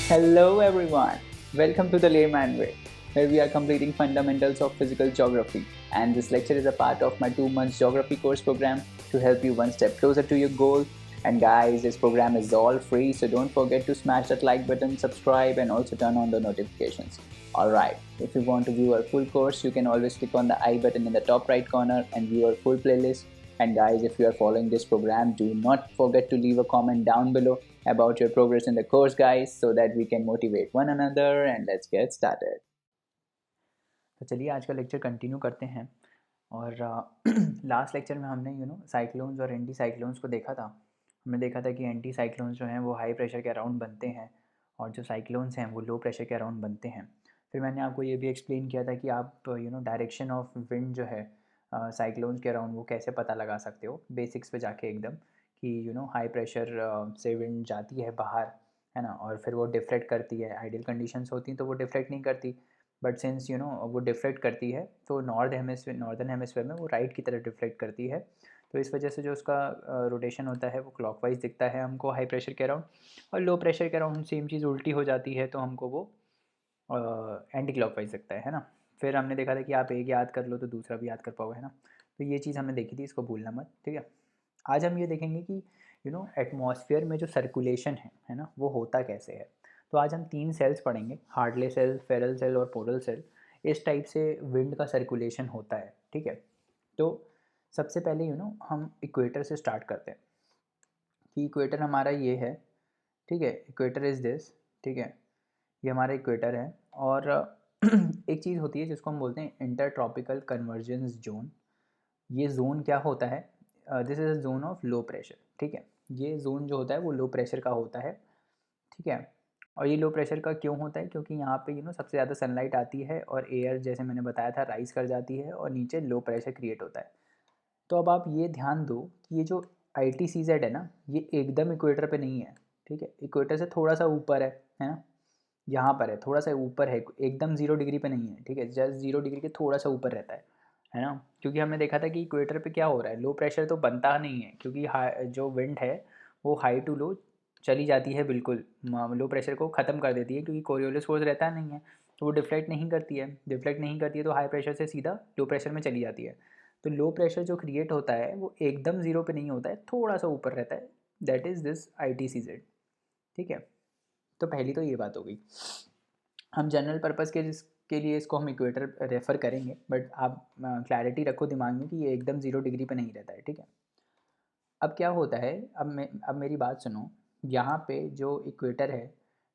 Hello everyone, welcome to the Layman Way, where we are completing fundamentals of physical geography. And this lecture is a part of my 2 months geography course program to help you one step closer to your goal. And guys, this program is all free, so don't forget to smash that like button, subscribe, and also turn on the notifications. Alright, if you want to view our full course, you can always click on the I button in the top right corner and view our full playlist. And guys, if you are following this program, do not forget to leave a comment down below about your progress in the course, guys, so that we can motivate one another. And let's get started. तो चलिए आज का lecture continue करते हैं। और last lecture में हमने cyclones और एंटी साइक्लोन्स को देखा था। हमने देखा था कि एंटी साइक्लोन्स जो हैं वो हाई प्रेशर के अराउंड बनते हैं और जो साइक्लोन्स हैं वो लो प्रेशर के अराउंड बनते हैं। फिर मैंने आपको ये भी एक्सप्लेन किया था कि आप डायरेक्शन ऑफ विंड जो है साइक्लोन्स के अराउंड वो कैसे पता लगा सकते हो बेसिक्स पे जाके एकदम, कि हाई प्रेशर से विंड जाती है बाहर, है ना, और फिर वो डिफ्लेक्ट करती है। आइडियल कंडीशंस होती तो वो डिफ्लेक्ट नहीं करती, बट सिंस वो डिफ्लेक्ट करती है तो नॉर्दर्न हेमिस्फीयर में वो राइट की तरफ डिफ्लेक्ट करती है। तो इस वजह से जो उसका रोटेशन होता है वो क्लॉकवाइज दिखता है हमको हाई प्रेशर के अराउंड, और लो प्रेशर के अराउंड सेम चीज़ उल्टी हो जाती है तो हमको वो एंटी क्लॉकवाइज दिखता है ना। फिर हमने देखा था कि आप एक याद कर लो तो दूसरा भी याद कर पाओगे, है ना। तो ये चीज़ हमने देखी थी, इसको भूलना मत, ठीक है। आज हम ये देखेंगे कि एटमॉस्फेयर में जो सर्कुलेशन है ना, वो होता कैसे है। तो आज हम 3 सेल्स पढ़ेंगे, हार्टले सेल, फेरल सेल और पोरल सेल। इस टाइप से विंड का सर्कुलेशन होता है, ठीक है। तो सबसे पहले हम इक्वेटर से स्टार्ट करते हैं कि इक्वेटर हमारा ये है, ठीक है। इक्वेटर इज़ दिस, ठीक है। ये हमारा इक्वेटर है। और एक चीज़ होती है जिसको हम बोलते हैं इंटर ट्रॉपिकल कन्वर्जेंस जोन। ये जोन क्या होता है, this is a zone of low pressure, ठीक है। ये जोन जो होता है वो लो प्रेशर का होता है, ठीक है। और ये लो प्रेशर का क्यों होता है, क्योंकि यहाँ पे सबसे ज़्यादा सनलाइट आती है और एयर, जैसे मैंने बताया था, राइज कर जाती है और नीचे लो प्रेशर क्रिएट होता है। तो अब आप ये ध्यान दो कि ये जो आई टी सी जेड है ना, ये एकदम इक्वेटर पे नहीं है, ठीक है। इक्वेटर से थोड़ा सा ऊपर है ना। यहाँ पर है, थोड़ा सा ऊपर है, एकदम 0 डिग्री पे नहीं है, ठीक है। जस्ट 0 डिग्री के थोड़ा सा ऊपर रहता है ना। क्योंकि हमने देखा था कि इक्वेटर पे क्या हो रहा है, लो प्रेशर तो बनता नहीं है, क्योंकि जो विंड है वो हाई टू लो चली जाती है, बिल्कुल लो प्रेशर को ख़त्म कर देती है, क्योंकि कोरियोलिस फोर्स रहता नहीं है, तो वो डिफ्लेक्ट नहीं करती है तो हाई प्रेशर से सीधा लो प्रेशर में चली जाती है। तो लो प्रेशर जो क्रिएट होता है वो एकदम ज़ीरो पे नहीं होता है, थोड़ा सा ऊपर रहता है। That is this I T C Z, ठीक है। तो पहली तो ये बात हो गई। हम जनरल पर्पस के लिए इसको हम इक्वेटर रेफ़र करेंगे, बट आप क्लैरिटी रखो दिमाग में कि ये एकदम 0 डिग्री पे नहीं रहता है, ठीक है। अब क्या होता है, अब मेरी बात सुनो। यहाँ पे जो इक्वेटर है,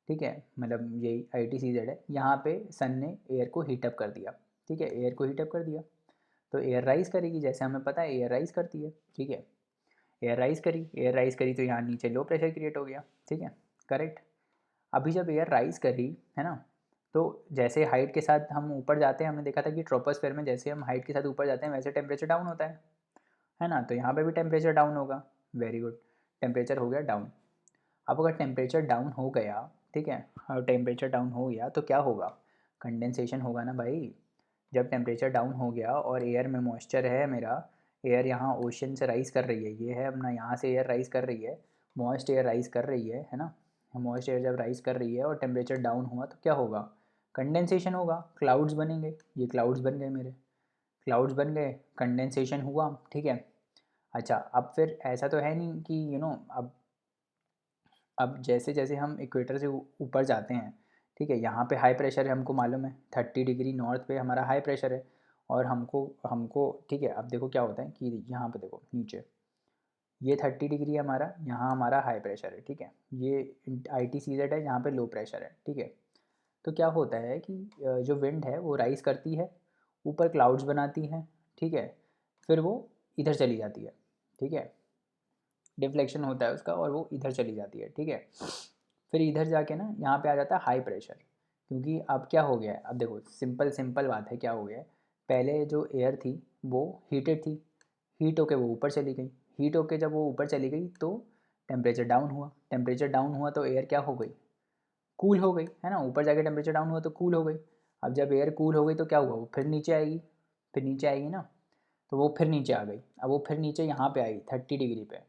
ठीक है, मतलब यही आई टी सी जेड है, यहाँ पे सन ने एयर को हीटअप कर दिया, ठीक है। एयर को हीटअप कर दिया तो एयर राइज़ करेगी, जैसे हमें पता है एयर राइज़ करती है, ठीक है। एयर राइज़ करी तो यहाँ नीचे लो प्रेशर क्रिएट हो गया, ठीक है, करेक्ट। अभी जब एयर राइज़ करी, है ना, तो जैसे हाइट के साथ हम ऊपर जाते हैं, हमने देखा था कि ट्रोपोस्फेयर में जैसे हम हाइट के साथ ऊपर जाते हैं वैसे टेम्परेचर डाउन होता है ना। तो यहाँ पे भी टेम्परेचर डाउन होगा। वेरी गुड, टेम्परेचर हो गया डाउन। अब अगर टेम्परेचर डाउन हो गया, ठीक है, और टेम्परेचर डाउन हो गया तो क्या होगा, कंडेंसेशन होगा ना भाई। जब टेम्परेचर डाउन हो गया और एयर में मॉइस्चर है मेरा, एयर यहाँ ओशन से राइज़ कर रही है, ये है अपना, यहाँ से एयर राइज़ कर रही है, मॉइस्ट एयर राइज़ कर रही है ना। मॉइस्ट एयर जब राइज़ कर रही है और टेम्परेचर डाउन हुआ तो क्या होगा, कंडेंसेशन होगा, क्लाउड्स बनेंगे। ये क्लाउड्स बन गए मेरे, क्लाउड्स बन गए, कंडेंसेशन हुआ, ठीक है। अच्छा, अब फिर ऐसा तो है नहीं कि अब जैसे जैसे हम इक्वेटर से ऊपर जाते हैं, ठीक है, यहाँ पे हाई प्रेशर है, हमको मालूम है 30 डिग्री नॉर्थ पे हमारा हाई प्रेशर है। और हमको हमको ठीक है, अब देखो क्या होता है कि यहाँ पे देखो नीचे, ये 30 डिग्री हमारा, यहाँ हमारा हाई प्रेशर है, ठीक है। ये आई टी सी जेड है, यहाँ पे लो प्रेशर है, ठीक है। तो क्या होता है कि जो विंड है वो राइज़ करती है, ऊपर क्लाउड्स बनाती है, ठीक है। फिर वो इधर चली जाती है, ठीक है। डिफ्लेक्शन होता है उसका और वो इधर चली जाती है, ठीक है। फिर इधर जाके ना यहाँ पे आ जाता है हाई प्रेशर। क्योंकि अब क्या हो गया है, अब देखो सिंपल सिंपल बात है, क्या हो गया है, पहले जो एयर थी वो हीटेड थी, हीट होके वो ऊपर चली गई, हीट होके जब वो ऊपर चली गई तो टेम्परेचर डाउन हुआ, टेम्परेचर डाउन हुआ तो एयर क्या हो गई, कूल हो गई, है ना। ऊपर जाके टेम्परेचर डाउन हुआ तो कूल हो गई। अब जब एयर कूल हो गई तो क्या हुआ, वो फिर नीचे आएगी, फिर नीचे आएगी ना। तो वो फिर नीचे आ गई, अब वो फिर नीचे यहाँ पे आएगी 30 डिग्री पे।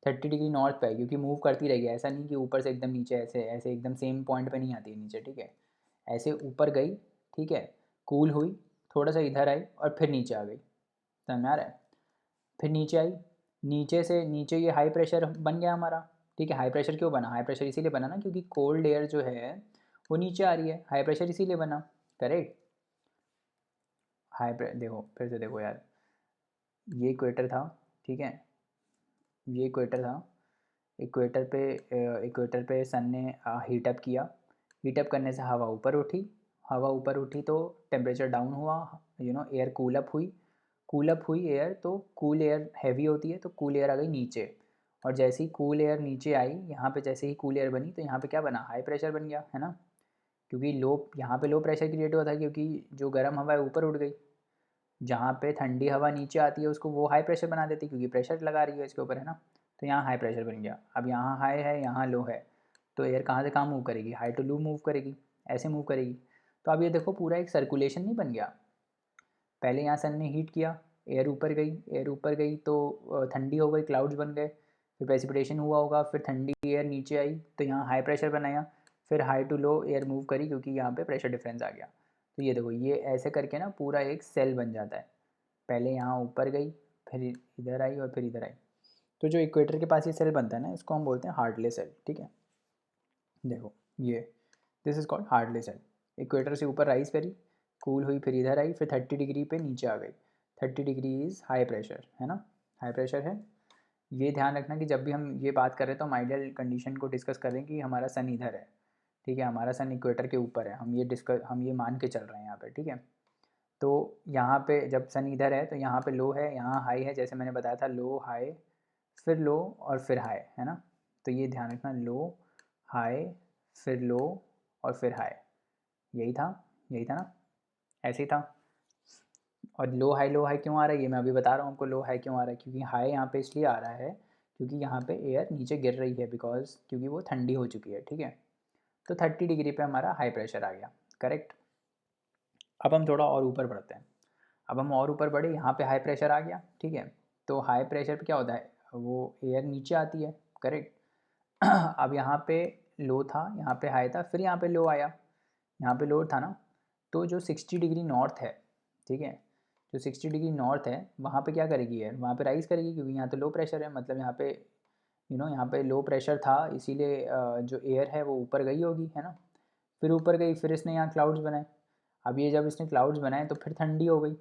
30 डिग्री नॉर्थ पे, क्योंकि मूव करती रहेगी, ऐसा नहीं कि ऊपर से एकदम नीचे ऐसे ऐसे एकदम सेम पॉइंट पे नहीं आती है नीचे, ठीक है, ऐसे ऊपर गई, ठीक है, कूल हुई, थोड़ा सा इधर आई और फिर नीचे आ गई, समझ में आ रहा है, फिर नीचे आई, नीचे से नीचे ये हाई प्रेशर बन गया हमारा, ठीक है। हाई प्रेशर क्यों बना, हाई प्रेशर इसीलिए बना ना क्योंकि कोल्ड एयर जो है वो नीचे आ रही है, हाई प्रेशर इसीलिए बना, करेक्ट। देखो फिर से देखो यार, ये इक्वेटर था, ठीक है, ये इक्वेटर था, इक्वेटर पे सन ने हीटअप किया, हीटअप करने से हवा ऊपर उठी, हवा ऊपर उठी तो टेम्परेचर डाउन हुआ, एयर कूलअप हुई, कूलअप हुई एयर, तो कूल एयर हैवी होती है तो कूल एयर आ गई नीचे, और जैसे ही कूल एयर नीचे आई, यहाँ पे जैसे ही कूल एयर बनी तो यहाँ पे क्या बना, हाई प्रेशर बन गया, है ना, क्योंकि लो यहाँ पे लो प्रेशर क्रिएट हुआ था क्योंकि जो गर्म हवा है ऊपर उठ गई, जहाँ पे ठंडी हवा नीचे आती है उसको वो हाई प्रेशर बना देती है क्योंकि प्रेशर लगा रही है इसके ऊपर, है ना, तो यहाँ हाई प्रेशर बन गया। अब यहाँ हाई है, यहाँ लो है, तो एयर कहाँ से कहाँ मूव करेगी, हाई टू लो मूव करेगी, ऐसे मूव करेगी। तो अब ये देखो पूरा एक सर्कुलेशन नहीं बन गया, पहले यहाँ सन ने हीट किया, एयर ऊपर गई, एयर ऊपर गई तो ठंडी हो गई, क्लाउड्स बन गए, फिर प्रेसिपिटेशन हुआ होगा, फिर ठंडी एयर नीचे आई तो यहाँ हाई प्रेशर बनाया, फिर high to low air move करी क्योंकि यहाँ पे प्रेशर डिफरेंस आ गया। तो ये देखो ये ऐसे करके ना पूरा एक सेल बन जाता है, पहले यहाँ ऊपर गई, फिर इधर आई और फिर इधर आई। तो जो इक्वेटर के पास ये सेल बनता है ना, इसको हम बोलते हैं हार्टले सेल, ठीक है। देखो ये this is called Hadley cell, equator से ऊपर राइज करी, कूल हुई, फिर इधर आई, फिर 30 डिग्री पे नीचे आ गई, 30 डिग्री इज़ हाई प्रेशर, है ना, हाई प्रेशर है। ये ध्यान रखना कि जब भी हम ये बात कर रहे हैं तो हम आइडियल कंडीशन को डिस्कस करें कि हमारा सन इधर है, ठीक है, हमारा सन इक्वेटर के ऊपर है, हम ये मान के चल रहे हैं यहाँ पे, ठीक है। तो यहाँ पे जब सन इधर है तो यहाँ पे लो है, यहाँ हाई है, जैसे मैंने बताया था लो हाई फिर लो और फिर हाई, है ना, तो ये ध्यान रखना, लो हाई फिर लो और फिर हाई, यही था, यही था ना, ऐसे ही था। और लो हाई क्यों आ रहा है ये मैं अभी बता रहा हूँ आपको, लो हाई क्यों आ रहा है, क्योंकि हाई यहाँ पे इसलिए आ रहा है क्योंकि यहाँ पे एयर नीचे गिर रही है, बिकॉज क्योंकि वो ठंडी हो चुकी है, ठीक है। तो 30 डिग्री पे हमारा हाई प्रेशर आ गया, करेक्ट। अब हम थोड़ा और ऊपर बढ़ते हैं, अब हम और ऊपर बढ़े, यहाँ पे हाई प्रेशर आ गया, ठीक है। तो हाई प्रेशर पे क्या होता है, वो एयर नीचे आती है, करेक्ट। अब यहाँ पे लो था, यहाँ पे हाई था, फिर यहाँ पे लो आया, यहाँ पे लो था ना, तो जो 60 डिग्री नॉर्थ है, ठीक है, जो 60 डिग्री नॉर्थ है वहाँ पे क्या करेगी एयर, वहाँ पे राइज करेगी क्योंकि यहाँ तो लो प्रेशर है, मतलब यहाँ पे यहाँ पे लो प्रेशर था इसीलिए जो एयर है वो ऊपर गई होगी, है ना, फिर ऊपर गई, फिर इसने यहाँ क्लाउड्स बनाए, अब ये जब इसने क्लाउड्स बनाए तो फिर ठंडी हो गई,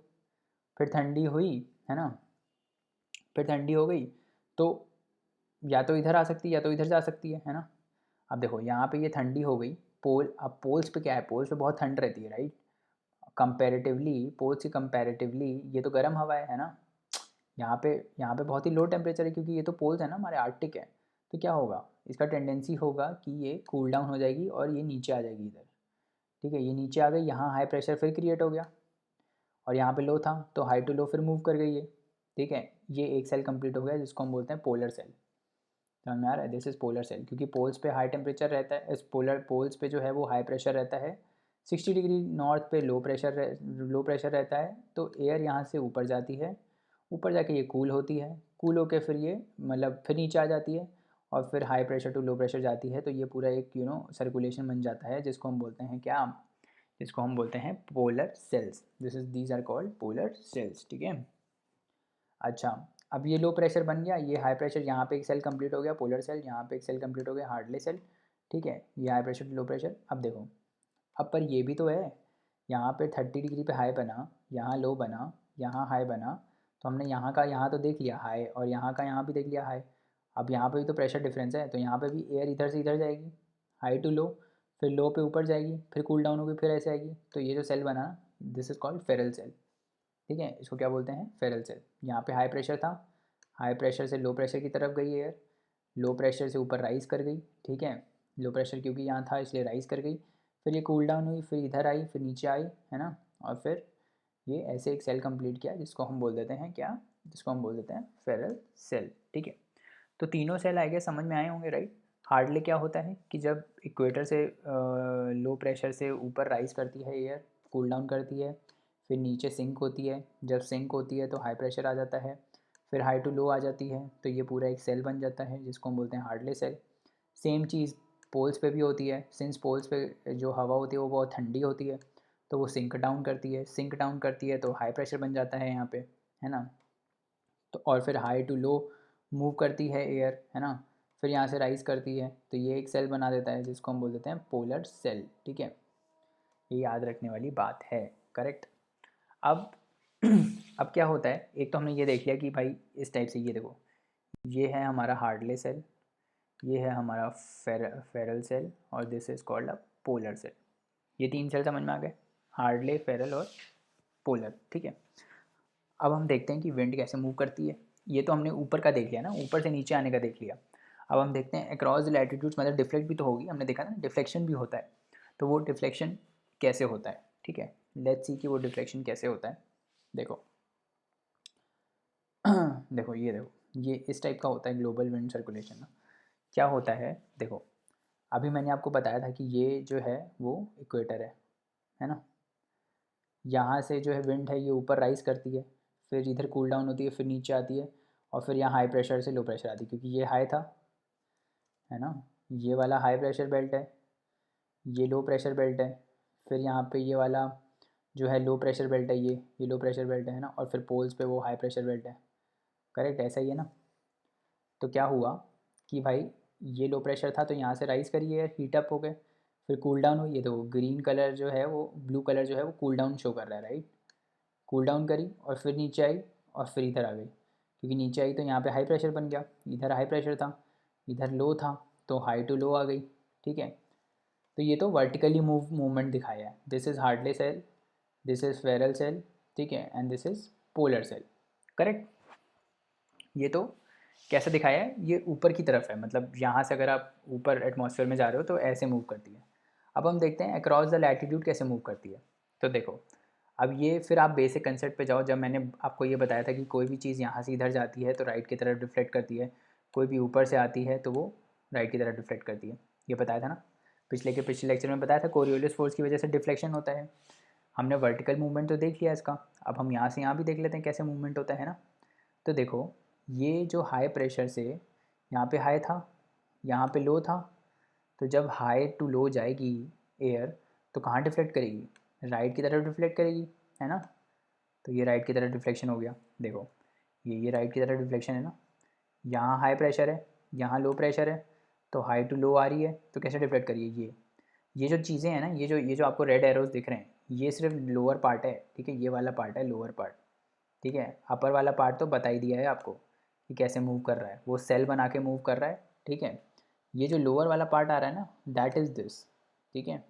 फिर ठंडी हुई, है ना, फिर ठंडी हो गई तो या तो इधर आ सकती है या तो इधर जा सकती है ना। अब देखो यहाँ पे ये ठंडी हो गई, पोल, अब पोल्स पे क्या है, पोल्स पे बहुत ठंड रहती है, राइट, कंपैरेटिवली पोल्स की कंपैरेटिवली ये तो गर्म हवा है ना, यहाँ पे बहुत ही लो टेम्परेचर है क्योंकि ये तो पोल्स है ना हमारे, आर्कटिक है, तो क्या होगा, इसका टेंडेंसी होगा कि ये कूल डाउन हो जाएगी और ये नीचे आ जाएगी इधर, ठीक है, ये नीचे आ गई, यहाँ हाई प्रेशर फिर क्रिएट हो गया, और यहाँ पे लो था तो हाई टू लो फिर मूव कर गई है, ठीक है। ये एक सेल कंप्लीट हो गया जिसको हम बोलते हैं पोलर सेल, समझ में आ रहा है, दिस इज़ पोलर सेल, क्योंकि पोल्स पे हाई टेम्परेचर रहता है, इस पोलर पोल्स पे जो है वो हाई प्रेशर रहता है, 60 डिग्री नॉर्थ पे लो प्रेशर रहता है, तो एयर यहाँ से ऊपर जाती है, ऊपर जाके ये कूल होती है, कूल होके फिर ये मतलब फिर नीचे आ जाती है, और फिर high pressure to low pressure जाती है, तो ये पूरा एक सर्कुलेशन बन जाता है जिसको हम बोलते हैं क्या, जिसको हम बोलते हैं polar cells, these are called polar cells, ठीक है। अच्छा, अब ये लो प्रेशर बन गया, ये हाई प्रेशर, यहाँ पे एक सेल कंप्लीट हो गया पोलर सेल, यहाँ पे एक सेल कंप्लीट हो गया हार्टले सेल, ठीक है, ये हाई प्रेशर लो प्रेशर। अब देखो, अब पर ये भी तो है, यहाँ पे 30 डिग्री पे हाई बना, यहाँ लो बना, यहाँ हाई बना, तो हमने यहाँ का यहाँ तो देख लिया हाई, और यहाँ का यहाँ भी देख लिया हाई, अब यहाँ पे भी तो प्रेशर डिफरेंस है, तो यहाँ पे भी एयर इधर से इधर जाएगी, हाई टू लो, फिर लो पे ऊपर जाएगी, फिर कूल डाउन होगी, फिर ऐसे आएगी, तो ये जो सेल बना, this is called Ferrel cell, ठीक है, इसको क्या बोलते हैं, फेरल सेल। यहाँ पे हाई प्रेशर था, हाई प्रेशर से लो प्रेशर की तरफ गई एयर, लो प्रेशर से ऊपर राइज़ कर गई, ठीक है, लो प्रेशर क्योंकि यहाँ था इसलिए राइज़ कर गई, फिर ये कूल डाउन हुई, फिर इधर आई, फिर नीचे आई, है ना, और फिर ये ऐसे एक सेल कंप्लीट किया जिसको हम बोल देते हैं क्या, जिसको हम बोल देते हैं फेरल सेल, ठीक है। तो तीनों सेल आए गए, समझ में आए होंगे, राइट। हार्डली क्या होता है कि जब इक्वेटर से लो प्रेशर से ऊपर राइज करती है एयर, कूल डाउन करती है, फिर नीचे सिंक होती है, जब सिंक होती है तो हाई प्रेशर आ जाता है, फिर हाई टू लो आ जाती है तो ये पूरा एक सेल बन जाता है जिसको हम बोलते हैं हार्टले सेल। सेम चीज़ पोल्स पे भी होती है। सिंस पोल्स पे जो हवा होती है वो बहुत ठंडी होती है तो वो सिंक डाउन करती है, सिंक डाउन करती है तो हाई प्रेशर बन जाता है यहाँ पे, है ना। तो और फिर हाई टू लो मूव करती है एयर, है ना। फिर यहाँ से राइज करती है तो ये एक सेल बना देता है जिसको हम बोल देते हैं पोलर सेल, ठीक है। ये याद रखने वाली बात है, करेक्ट। अब अब क्या होता है, एक तो हमने ये देख लिया कि भाई इस टाइप से, ये देखो ये है हमारा हार्डले सेल, ये है हमारा फेरल सेल और this is called a polar cell. ये तीन सेल समझ में आ गए, हार्डले, फेरल और पोलर, ठीक है। अब हम देखते हैं कि विंड कैसे मूव करती है। ये तो हमने ऊपर का देख लिया ना, ऊपर से नीचे आने का देख लिया। अब हम देखते हैं अक्रॉस लैटिट्यूड्स, मतलब डिफ्लेक्ट भी तो होगी, हमने देखा ना डिफ्लेक्शन भी होता है। तो वो डिफ्लेक्शन कैसे होता है, ठीक है। लेट्स सी कि वो डिफ्लेक्शन कैसे होता है। देखो देखो ये देखो, ये इस टाइप का होता है ग्लोबल विंड सर्कुलेशन ना। क्या होता है, देखो अभी मैंने आपको बताया था कि ये जो है वो इक्वेटर है ना। यहाँ से जो है विंड है ये ऊपर राइज़ करती है, फिर इधर कूल डाउन होती है, फिर नीचे आती है और फिर यहाँ हाई प्रेशर से लो प्रेशर आती है, क्योंकि ये हाई था, है ना। ये वाला हाई प्रेशर बेल्ट है, ये लो प्रेशर बेल्ट है। फिर यहाँ पे ये वाला जो है लो प्रेशर बेल्ट है, ये लो प्रेशर बेल्ट है ना। और फिर पोल्स पे वो हाई प्रेशर बेल्ट है, करेक्ट, ऐसा ही है ना। तो क्या हुआ कि भाई ये लो प्रेशर था तो यहाँ से राइज़ करी है, हीट अप हो गए, फिर कूल डाउन हुई। ये तो ग्रीन कलर जो है वो, ब्लू कलर जो है वो कूल डाउन शो कर रहा है, राइट। कूल डाउन करी और फिर नीचे आई और फिर इधर आ गई, क्योंकि नीचे आई तो यहाँ पे हाई प्रेशर बन गया, इधर हाई प्रेशर था, इधर लो था, तो हाई टू लो आ गई, ठीक है। तो ये तो वर्टिकली मूवमेंट दिखाया है। This is Hadley cell, this is Ferrel cell, ठीक है, and this is polar cell, correct. ये तो कैसे दिखाया है, ये ऊपर की तरफ है, मतलब यहाँ से अगर आप ऊपर एटमॉस्फेयर में जा रहे हो तो ऐसे मूव करती है। अब हम देखते हैं अक्रॉस द लैटिट्यूड कैसे मूव करती है। तो देखो अब ये फिर आप बेसिक कंसेप्ट पे जाओ। जब मैंने आपको ये बताया था कि कोई भी चीज़ यहाँ से इधर जाती है तो राइट की तरफ रिफ्लेक्ट करती है, कोई भी ऊपर से आती है तो वो राइट की तरफ रिफ्लेक्ट करती है, ये बताया था ना। पिछले लेक्चर में बताया था कोरियोलिस फोर्स की वजह से डिफ्लेक्शन होता है। हमने वर्टिकल मूवमेंट तो देख लिया इसका, अब हम यहाँ से यहाँ भी देख लेते हैं कैसे मूवमेंट होता है ना। तो देखो ये जो हाई प्रेशर से यहाँ पे हाई था, यहाँ पे लो था, तो जब हाई टू लो जाएगी एयर तो कहाँ डिफ्लेक्ट करेगी, राइट की तरफ डिफ्लेक्ट करेगी, है ना। तो ये राइट की तरफ डिफ्लेक्शन हो गया। देखो ये राइट की तरफ डिफ्लेक्शन है ना। यहाँ हाई प्रेशर है, यहाँ लो प्रेशर है, तो हाई टू लो आ रही है तो कैसे डिफ्लेक्ट करिए। ये जो चीज़ें हैं ना, ये जो आपको रेड एरोज दिख रहे हैं, ये सिर्फ लोअर पार्ट है, ठीक है। ये वाला पार्ट है लोअर पार्ट, ठीक है। अपर वाला पार्ट तो बता ही दिया है आपको कि कैसे मूव कर रहा है, वो सेल बना के मूव कर रहा है, ठीक है। ये जो लोअर वाला पार्ट आ रहा है ना, दैट इज़ दिस, ठीक है।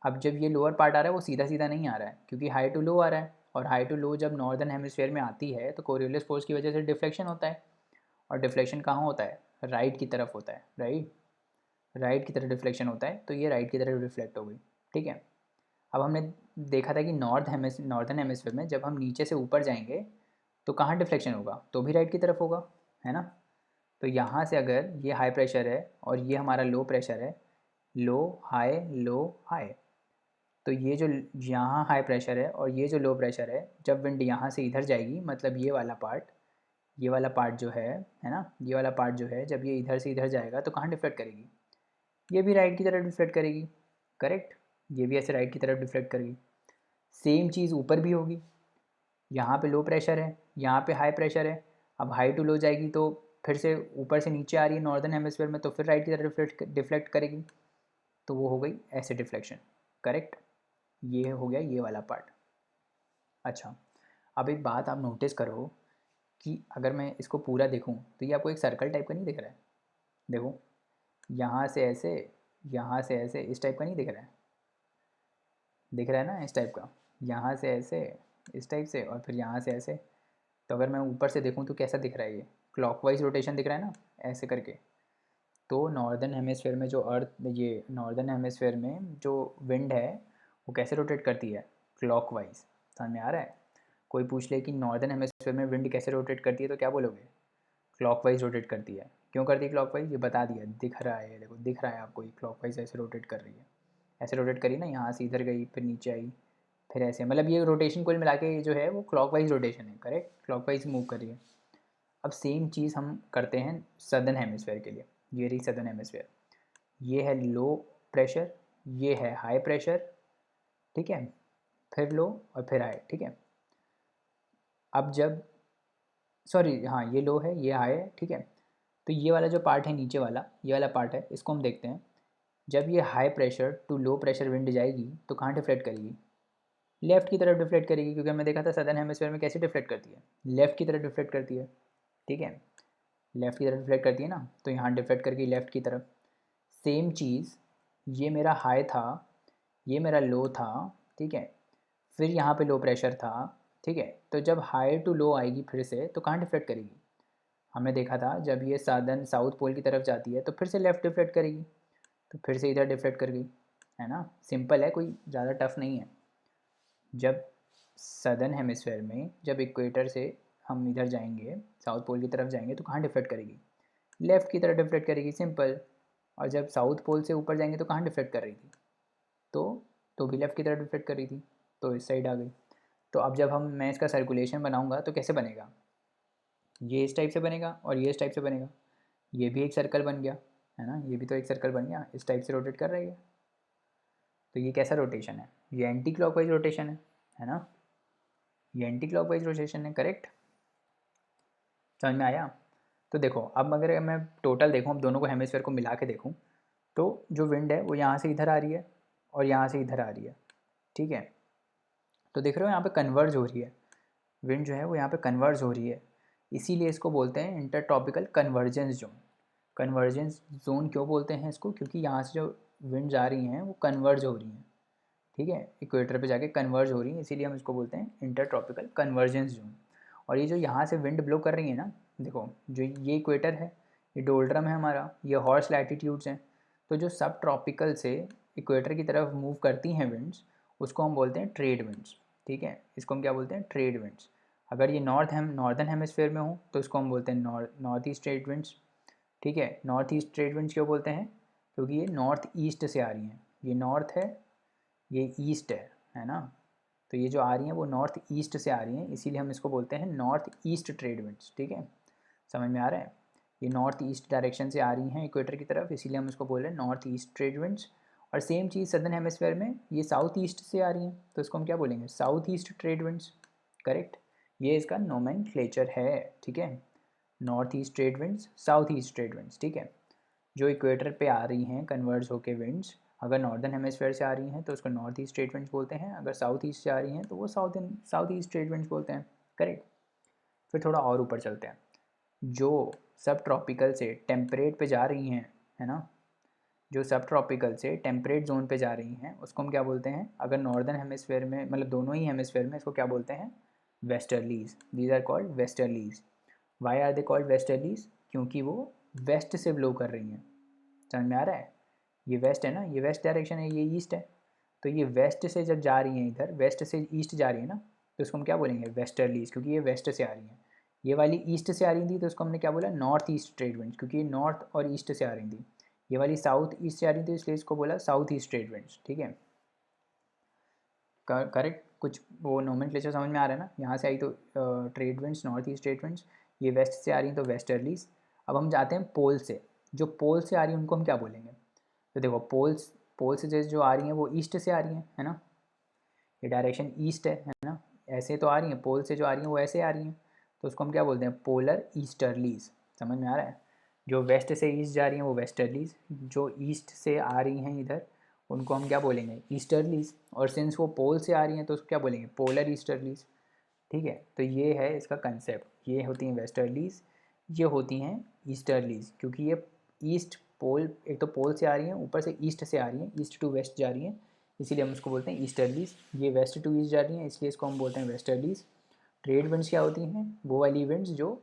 अब जब ये लोअर पार्ट आ रहा है वो सीधा सीधा नहीं आ रहा है, क्योंकि हाई टू लो आ रहा है, और हाई टू लो जब नॉर्दर्न हेमिस्फेयर में आती है तो कोरियोलिस फोर्स की वजह से डिफ्लेक्शन होता है। और डिफ्लेक्शन कहाँ होता है, राइट की तरफ होता है, राइट की तरफ डिफ्लेक्शन होता है, तो ये राइट की तरफ रिफ्लेक्ट हो गई, ठीक है। अब हमने देखा था कि नॉर्दर्न हेमिस्फेयर में जब हम नीचे से ऊपर जाएंगे तो कहाँ डिफ्लेक्शन होगा, तो भी राइट की तरफ होगा, है ना। तो यहाँ से अगर ये हाई प्रेशर है और ये हमारा लो प्रेशर है, लो हाई, तो ये जो यहाँ हाई प्रेशर है और ये जो लो प्रेशर है, जब विंड यहाँ से इधर जाएगी, मतलब ये वाला पार्ट जो है ना, ये वाला पार्ट जो है जब ये इधर से इधर जाएगा तो कहाँ डिफ्लेक्ट करेगी, ये भी राइट की तरफ डिफ्लेक्ट करेगी, करेक्ट। ये भी ऐसे राइट की तरफ डिफ्लेक्ट करेगी। सेम चीज़ ऊपर भी होगी, यहाँ पे लो प्रेशर है, यहाँ पे हाई प्रेशर है। अब हाई टू लो जाएगी तो फिर से ऊपर से नीचे आ रही है नॉर्दर्न हेमिस्फेयर में, तो फिर राइट की तरफ डिफ्लेक्ट करेगी, तो वो हो गई ऐसे डिफ्लेक्शन, करेक्ट। ये हो गया ये वाला पार्ट। अच्छा, अब एक बात आप नोटिस करो कि अगर मैं इसको पूरा देखूं तो ये आपको एक सर्कल टाइप का नहीं दिख रहा है। देखो यहाँ से ऐसे, यहाँ से ऐसे, इस टाइप का नहीं दिख रहा है, दिख रहा है ना इस टाइप का, यहाँ से ऐसे इस टाइप से, और फिर यहाँ से ऐसे। तो अगर मैं ऊपर से देखूँ तो कैसा दिख रहा है, ये क्लॉकवाइज रोटेशन दिख रहा है ना, ऐसे करके। तो नॉर्दर्न हेमिस्फेयर में जो अर्थ, ये नॉर्दर्न हेमिस्फेयर में जो विंड है वो कैसे रोटेट करती है, क्लॉकवाइज। समझ में आ रहा है। कोई पूछ ले कि नॉर्दर्न हेमिस्फेयर में विंड कैसे रोटेट करती है तो क्या बोलोगे, क्लॉकवाइज रोटेट करती है। क्यों करती है क्लॉकवाइज, ये बता दिया, दिख रहा है, देखो दिख रहा है आपको, ये क्लॉकवाइज ऐसे रोटेट कर रही है, ऐसे रोटेट करी ना, यहाँ से इधर गई, फिर नीचे आई, फिर ऐसे, मतलब ये रोटेशन कुल मिला के जो है वो क्लॉकवाइज रोटेशन है, करेक्ट, क्लॉकवाइज मूव कर रही है। अब सेम चीज़ हम करते हैं सदर्न हेमिस्फेयर के लिए। ये रही सदर्न हेमिस्फेयर, ये है लो प्रेशर, ये है हाई प्रेशर, ठीक है, फिर लो और फिर हाई, ठीक है। अब जब, सॉरी हाँ ये लो है ये हाई है, ठीक है। तो ये वाला जो पार्ट है नीचे वाला, ये वाला पार्ट है, इसको हम देखते हैं। जब ये high pressure to low pressure wind जाएगी तो कहाँ डिफ्लेक्ट करेगी? लेफ्ट की तरफ डिफ्लेक्ट करेगी, क्योंकि हमने देखा था सदर्न हेमिस्फेयर में कैसे डिफ्लेक्ट करती है, लेफ्ट की तरफ डिफ्लेक्ट करती है, ठीक है। लेफ्ट की तरफ डिफ्लेक्ट करती है ना, तो यहाँ डिफ्लेक्ट करके लेफ्ट की तरफ। सेम चीज़, ये मेरा हाई था, ये मेरा लो था, ठीक है, फिर यहाँ पे लो प्रेशर था, ठीक है। तो जब हाई टू लो आएगी फिर से, तो कहाँ डिफ्लेक्ट करेगी? हमने देखा था जब ये साधन साउथ पोल की तरफ जाती है तो फिर से लेफ़्ट डिफ्लेक्ट करेगी, तो फिर से इधर डिफ्लेक्ट कर गई, है ना। सिंपल है, कोई ज़्यादा टफ नहीं है। जब सदर्न हेमिस्फेयर में जब इक्वेटर से हम इधर जाएंगे, साउथ पोल की तरफ जाएंगे, तो कहाँ डिफ्लेक्ट करेगी? लेफ़्ट की तरफ डिफ्लेक्ट करेगी, सिंपल। और जब साउथ पोल से ऊपर जाएंगे तो कहाँ डिफ्लेक्ट कर रही थी? तो भी लेफ़्ट की तरफ डिफ्लेक्ट कर रही थी, तो इस साइड आ गई। तो अब जब मैं इसका सर्कुलेशन बनाऊंगा तो कैसे बनेगा? ये इस टाइप से बनेगा और ये इस टाइप से बनेगा। ये भी एक सर्कल बन गया, है ना, ये भी तो एक सर्कल बन गया, इस टाइप से रोटेट कर रही है। तो ये कैसा रोटेशन है? ये एंटी क्लॉकवाइज रोटेशन है ना, ये एंटी क्लॉकवाइज रोटेशन है, करेक्ट। समझ में आया? तो देखो अब अगर मैं टोटल देखूँ, अब दोनों को हेमिस्फेयर को मिला के देखूँ, तो जो विंड है वो यहाँ से इधर आ रही है और यहाँ से इधर आ रही है, ठीक है। तो देख रहे हो यहाँ पे कन्वर्ज हो रही है, विंड जो है वो यहाँ पे कन्वर्ज हो रही है, इसीलिए इसको बोलते हैं intertropical convergence zone. Convergence zone क्यों बोलते हैं इसको? क्योंकि यहाँ से जो विंड आ रही हैं वो कन्वर्ज हो रही हैं, ठीक है, इक्वेटर पे जाके कन्वर्ज हो रही हैं, इसीलिए हम इसको बोलते हैं इंटरट्रॉपिकल कन्वर्जेंस जोन। और ये जो यहाँ से विंड ब्लो कर रही है ना, देखो जो ये इक्वेटर है, ये डोल्ड्रम है हमारा, ये हॉर्स लैटिट्यूड्स हैं। तो जो सब ट्रॉपिकल से इक्वेटर की तरफ मूव करती हैं विंड्स, उसको हम बोलते हैं ट्रेड विंड्स, ठीक है। इसको हम क्या बोलते हैं? Trade winds. अगर ये नॉर्दर्न हेमिस्फेयर में हो तो इसको हम बोलते हैं नॉर्थ ईस्ट ट्रेड विंड्स, ठीक है। नॉर्थ ईस्ट ट्रेड विंड्स क्यों बोलते हैं? क्योंकि ये नॉर्थ ईस्ट से आ रही हैं, ये नॉर्थ है, ये ईस्ट है ना। तो ये जो आ रही हैं वो नॉर्थ ईस्ट से आ रही हैं, इसीलिए हम इसको बोलते हैं नॉर्थ ईस्ट ट्रेड विंड्स, ठीक है। समझ में आ रहा है? ये नॉर्थ ईस्ट डायरेक्शन से आ रही हैं इक्वेटर की तरफ, इसीलिए हम इसको बोल रहे हैं नॉर्थ ईस्ट ट्रेड विंड्स। और सेम चीज़ सदर्न हेमिस्फेयर में ये साउथ ईस्ट से आ रही हैं, तो इसको हम क्या बोलेंगे? South east trade winds, correct. ये इसका नोमेनक्लेचर है, ठीक है। North east trade winds, south east trade winds, ठीक है। जो इक्वेटर पे आ रही हैं कन्वर्ज होके विंड्स, अगर नॉर्दर्न हेमिस्फेयर से आ रही हैं तो उसको नॉर्थ ईस्ट ट्रेड विंड्स बोलते हैं, अगर साउथ ईस्ट से आ रही हैं तो वो साउथ ईस्ट ट्रेड विंड्स बोलते हैं, करेक्ट। फिर थोड़ा और ऊपर चलते हैं, जो सब ट्रॉपिकल से टेम्परेट पे जा रही हैं, है ना, जो सब ट्रॉपिकल से टेम्परेट जोन पे जा रही हैं उसको हम क्या बोलते हैं? अगर नॉर्दर्न हेमिस्फेयर में, मतलब दोनों ही हेमिस्फेयर में, इसको क्या बोलते हैं? Westerlies. These are called westerlies. Why are they called westerlies? क्योंकि वो वेस्ट से ब्लो कर रही हैं। समझ में आ रहा है? ये वेस्ट है ना, ये वेस्ट डायरेक्शन है, ये ईस्ट है। तो ये वेस्ट से जब जा रही हैं, इधर वेस्ट से ईस्ट जा रही है ना, तो इसको हम क्या बोलेंगे? वेस्टर्लीज, क्योंकि ये वेस्ट से आ रही हैं। ये वाली ईस्ट से आ रही थी तो इसको हमने क्या बोला? नॉर्थ ईस्ट ट्रेड विंड्स, क्योंकि ये नॉर्थ और ईस्ट से आ रही थी। ये वाली साउथ ईस्ट से आ रही थी, इसलिए इसको बोला साउथ ईस्ट ट्रेड विंड्स, ठीक है, करेक्ट। कुछ वो नोमेनक्लेचर समझ में आ रहा है ना? यहाँ से आई तो trade winds, north east trade winds, ये वेस्ट से आ रही हैं तो वेस्टर्लीज। अब हम जाते हैं पोल से, जो पोल से आ रही हैं उनको हम क्या बोलेंगे? तो देखो पोल से जैसे जो आ रही हैं वो ईस्ट से आ रही हैं, है ना, ये डायरेक्शन ईस्ट है ना, ऐसे तो आ रही हैं, पोल से जो आ रही हैं वो ऐसे आ रही हैं, तो उसको हम क्या बोलते हैं? Polar easterlies. समझ में आ रहा है? जो वेस्ट से ईस्ट जा रही हैं वो वेस्टर्लीज, जो ईस्ट से आ रही हैं इधर उनको हम क्या बोलेंगे? ईस्टर्लीज। और सिंस वो पोल से आ रही हैं तो उसको क्या बोलेंगे? पोलर ईस्टर्लीज, ठीक है। तो ये है इसका कंसेप्ट, ये होती हैं वेस्टर्लीज, ये होती हैं ईस्टर्लीज, क्योंकि ये ईस्ट पोल, एक तो पोल से आ रही हैं, ऊपर से ईस्ट से आ रही हैं, ईस्ट टू वेस्ट जा रही हैं, इसीलिए हम इसको बोलते हैं ईस्टर्लीज। ये वेस्ट टू ईस्ट जा रही हैं, इसलिए इसको हम बोलते हैं वेस्टर्लीज। ट्रेड विंड्स क्या होती हैं? वो वाली विंड्स जो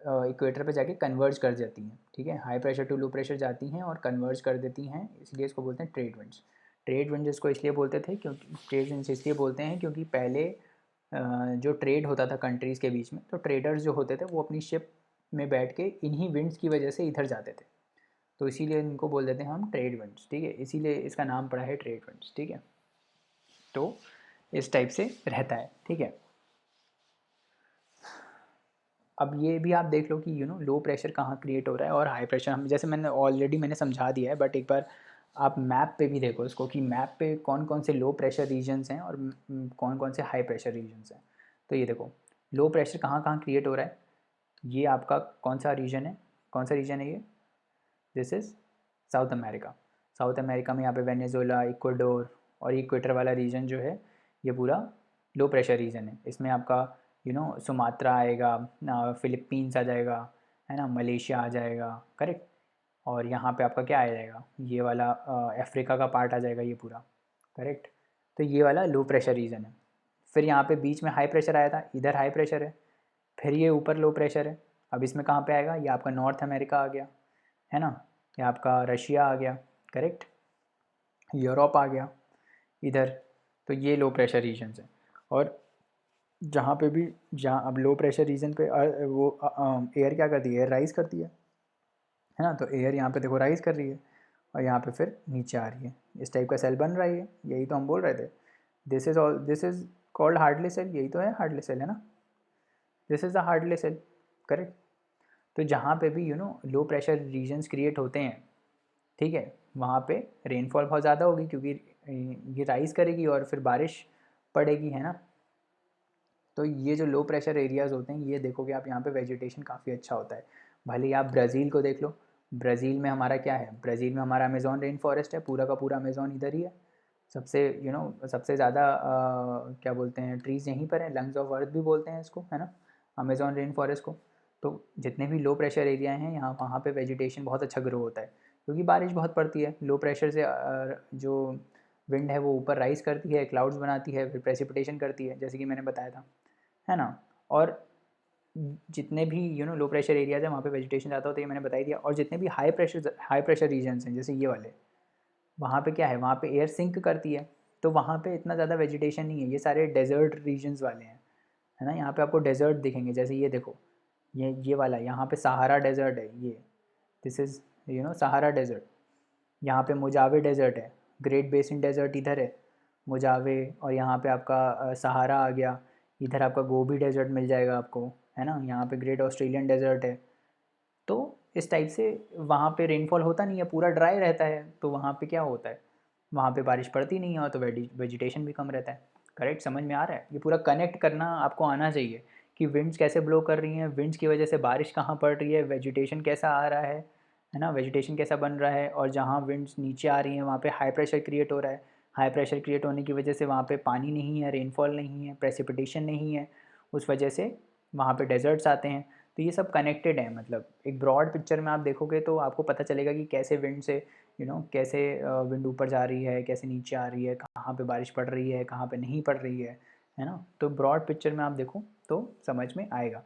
इक्वेटर पे जाके कन्वर्ज कर जाती हैं, ठीक है, high pressure to low pressure जाती हैं और कन्वर्ज कर देती हैं, इसलिए इसको बोलते हैं ट्रेड विंड्स। ट्रेड विंड इसको इसलिए बोलते थे, क्योंकि ट्रेड विंड्स इसलिए बोलते हैं क्योंकि पहले जो ट्रेड होता था कंट्रीज़ के बीच में, तो ट्रेडर्स जो होते थे वो अपनी शिप में बैठ के इन्हीं विंड्स की वजह से इधर जाते थे, तो इसीलिए इनको बोल देते हैं हम ट्रेड विंड्स, ठीक है, इसीलिए इसका नाम पड़ा है ट्रेड विंड्स, ठीक है। तो इस टाइप से रहता है, ठीक है। अब ये भी आप देख लो कि लो प्रेशर कहाँ क्रिएट हो रहा है और हाई प्रेशर, हम जैसे मैंने समझा दिया है, बट एक बार आप मैप पे भी देखो इसको कि मैप पे कौन कौन से लो प्रेशर रीजन्स हैं और कौन कौन से हाई प्रेशर रीजन्स हैं। तो ये देखो लो प्रेशर कहाँ कहाँ क्रिएट हो रहा है, ये आपका कौन सा रीजन है, कौन सा रीजन है ये, this is south America. South America में यहाँ पे वेनेजुएला, इक्वाडोर और इक्वेटर वाला रीजन जो है ये पूरा लो प्रेशर रीजन है। इसमें आपका सुमात्रा आएगा, फिलिपींस आ जाएगा, है ना, मलेशिया आ जाएगा, करेक्ट। और यहाँ पे आपका क्या आ जाएगा, ये वाला अफ्रीका का पार्ट आ जाएगा ये पूरा, करेक्ट। तो ये वाला लो प्रेशर रीजन है। फिर यहाँ पे बीच में हाई प्रेशर आया था, इधर हाई प्रेशर है, फिर ये ऊपर लो प्रेशर है। अब इसमें कहाँ पे आएगा, ये आपका नॉर्थ अमेरिका आ गया, है ना, ये आपका रशिया आ गया, करेक्ट, यूरोप आ गया इधर। तो ये लो प्रेशर रीजन्स हैं। और जहाँ पे भी, जहाँ अब लो प्रेशर रीजन पे वो एयर क्या करती है, एयर राइज़ करती है ना। तो एयर यहाँ पे देखो राइज़ कर रही है और यहाँ पे फिर नीचे आ रही है, इस टाइप का सेल बन रहा है। यही तो हम बोल रहे थे, this is called Hadley cell, यही तो है हार्टली सेल, है ना, this is the Hadley cell, correct. तो जहाँ पे भी लो प्रेशर रीजन्स क्रिएट होते हैं, ठीक है, वहाँ पे रेनफॉल बहुत ज़्यादा होगी क्योंकि ये राइज़ करेगी और फिर बारिश पड़ेगी, है ना। तो ये जो लो प्रेशर एरियाज़ होते हैं, ये देखोगे आप यहाँ पे वेजिटेशन काफ़ी अच्छा होता है। भले ही आप ब्राज़ील को देख लो, ब्राज़ील में हमारा क्या है, ब्राज़ील में हमारा अमेज़ॉन रेन फॉरेस्ट है, पूरा का पूरा अमेज़ॉन इधर ही है। सबसे सबसे ज़्यादा क्या बोलते हैं, ट्रीज़ यहीं पर हैं, लंग्स ऑफ अर्थ भी बोलते हैं इसको, है ना, अमेज़ॉन रेन फॉरेस्ट को। तो जितने भी लो प्रेशर एरिया हैं यहाँ, वहाँ पे वेजिटेशन बहुत अच्छा ग्रो होता है क्योंकि बारिश बहुत पड़ती है। लो प्रेशर से जो विंड है वो ऊपर राइज़ करती है, क्लाउड्स बनाती है, फिर प्रेसिपिटेशन करती है, जैसे कि मैंने बताया था, है ना। और जितने भी लो प्रेशर एरियाज़ हैं वहाँ पे वेजिटेशन ज़्यादा होता है, ये मैंने बता ही दिया। और जितने भी हाई प्रेशर रीजन्स हैं जैसे ये वाले, वहाँ पे क्या है, वहाँ पे एयर सिंक करती है, तो वहाँ पे इतना ज़्यादा वेजिटेशन नहीं है, ये सारे डेजर्ट रीजन्स वाले हैं, है ना। यहाँ पे आपको डेजर्ट दिखेंगे, जैसे ये देखो, ये वाला यहाँ पे सहारा डेजर्ट है, ये दिस इज़ सहारा डेजर्ट। यहाँ पे मोजावे डेजर्ट है, ग्रेट बेसिन डेजर्ट इधर है मोजावे, और यहाँ पे आपका सहारा आ गया, इधर आपका गोबी डेजर्ट मिल जाएगा आपको, है ना। यहाँ पे ग्रेट ऑस्ट्रेलियन डेजर्ट है। तो इस टाइप से वहाँ पे रेनफॉल होता नहीं है, पूरा ड्राई रहता है, तो वहाँ पे क्या होता है, वहाँ पे बारिश पड़ती नहीं है और तो वेजिटेशन भी कम रहता है, करेक्ट। समझ में आ रहा है, ये पूरा कनेक्ट करना आपको आना चाहिए कि विंड्स कैसे ब्लो कर रही हैं, विंड्स की वजह से बारिश कहाँ पड़ रही है, वेजिटेशन कैसा आ रहा है ना, वेजिटेशन कैसा बन रहा है। और जहाँ विंड्स नीचे आ रही हैं वहाँ पे हाई प्रेशर क्रिएट हो रहा है, हाई प्रेशर क्रिएट होने की वजह से वहाँ पे पानी नहीं है, रेनफॉल नहीं है, प्रेसिपिटेशन नहीं है, उस वजह से वहाँ पे डेजर्ट्स आते हैं। तो ये सब कनेक्टेड है, मतलब एक ब्रॉड पिक्चर में आप देखोगे तो आपको पता चलेगा कि कैसे विंड से कैसे विंड ऊपर जा रही है, कैसे नीचे आ रही है, कहाँ पे बारिश पड़ रही है, कहाँ पे नहीं पड़ रही है ना। तो ब्रॉड पिक्चर में आप देखो तो समझ में आएगा।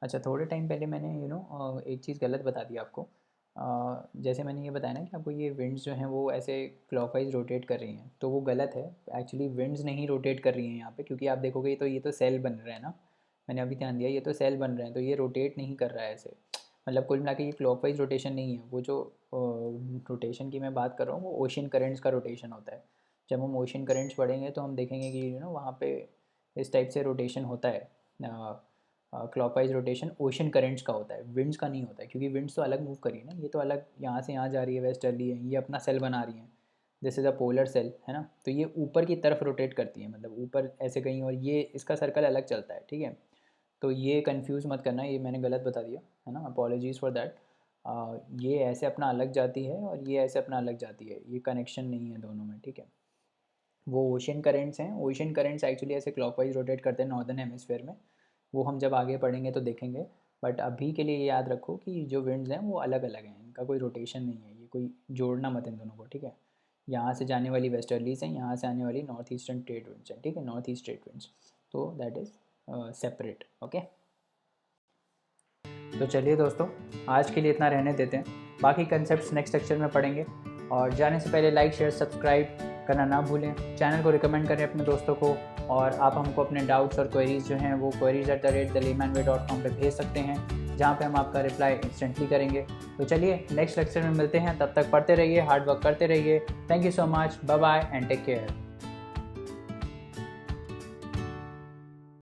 अच्छा, थोड़े टाइम पहले मैंने एक चीज़ गलत बता दी आपको। जैसे मैंने ये बताया ना कि आपको ये विंड्स जो हैं वो ऐसे क्लॉकवाइज रोटेट कर रही हैं, तो वो गलत है। एक्चुअली विंड्स नहीं रोटेट कर रही हैं यहाँ पे, क्योंकि आप देखोगे तो ये तो सेल बन रहे हैं ना, मैंने अभी ध्यान दिया, ये तो सेल बन रहे हैं, तो ये रोटेट नहीं कर रहा है ऐसे। मतलब कुल मिला के ये क्लॉकवाइज रोटेशन नहीं है, वो जो रोटेशन की मैं बात कर रहा हूँ वो ओशन करेंट्स का रोटेशन होता है। जब हम ओशन करेंट्स पढ़ेंगे तो हम देखेंगे कि वहाँ पे इस टाइप से रोटेशन होता है। क्लॉकवाइज रोटेशन ओशन करेंट्स का होता है, विंड्स का नहीं होता है, क्योंकि विंड्स तो अलग मूव करी है ना, ये तो अलग यहाँ से यहाँ जा रही है, वेस्टर्ली है, ये अपना सेल बना रही है, this is a polar cell, है ना। तो ये ऊपर की तरफ रोटेट करती है, मतलब ऊपर ऐसे कहीं, और ये इसका सर्कल अलग चलता है, ठीक है। तो ये कंफ्यूज मत करना, ये मैंने गलत बता दिया, है ना, अपॉलोजीज़ फॉर दैट। ये ऐसे अपना अलग जाती है और ये ऐसे अपना अलग जाती है, ये कनेक्शन नहीं है दोनों में, ठीक है। वो ओशन करेंट्स हैं, ओशन करेंट्स एक्चुअली ऐसे क्लॉकवाइज रोटेट करते हैं नॉर्दर्न हेमिस्फेयर में, वो हम जब आगे पढ़ेंगे तो देखेंगे। बट अभी के लिए ये याद रखो कि जो विंड्स हैं वो अलग अलग हैं, इनका कोई रोटेशन नहीं है, ये कोई जोड़ना मत इन दोनों को, ठीक है। यहाँ से जाने वाली वेस्टर्लीज हैं, यहाँ से आने वाली नॉर्थ ईस्टर्न ट्रेड विंड्स हैं, ठीक है, नॉर्थ ईस्ट ट्रेड विंड्स, तो दैट इज़ सेपरेट, ओके। तो चलिए दोस्तों, आज के लिए इतना रहने देते हैं, बाकी कंसेप्ट्स नेक्स्ट लेक्चर में पढ़ेंगे। और जाने से पहले लाइक शेयर सब्सक्राइब करना ना भूलें, चैनल को रिकमेंड करें अपने दोस्तों को, और आप हमको अपने डाउट्स और क्वेरीज़ जो हैं वो queries@thelaymanway.com पे भेज सकते हैं, जहाँ पे हम आपका रिप्लाई इंस्टेंटली करेंगे। तो चलिए नेक्स्ट लेक्चर में मिलते हैं, तब तक पढ़ते रहिए, हार्ड वर्क करते रहिए। Thank you so much, bye bye and take care.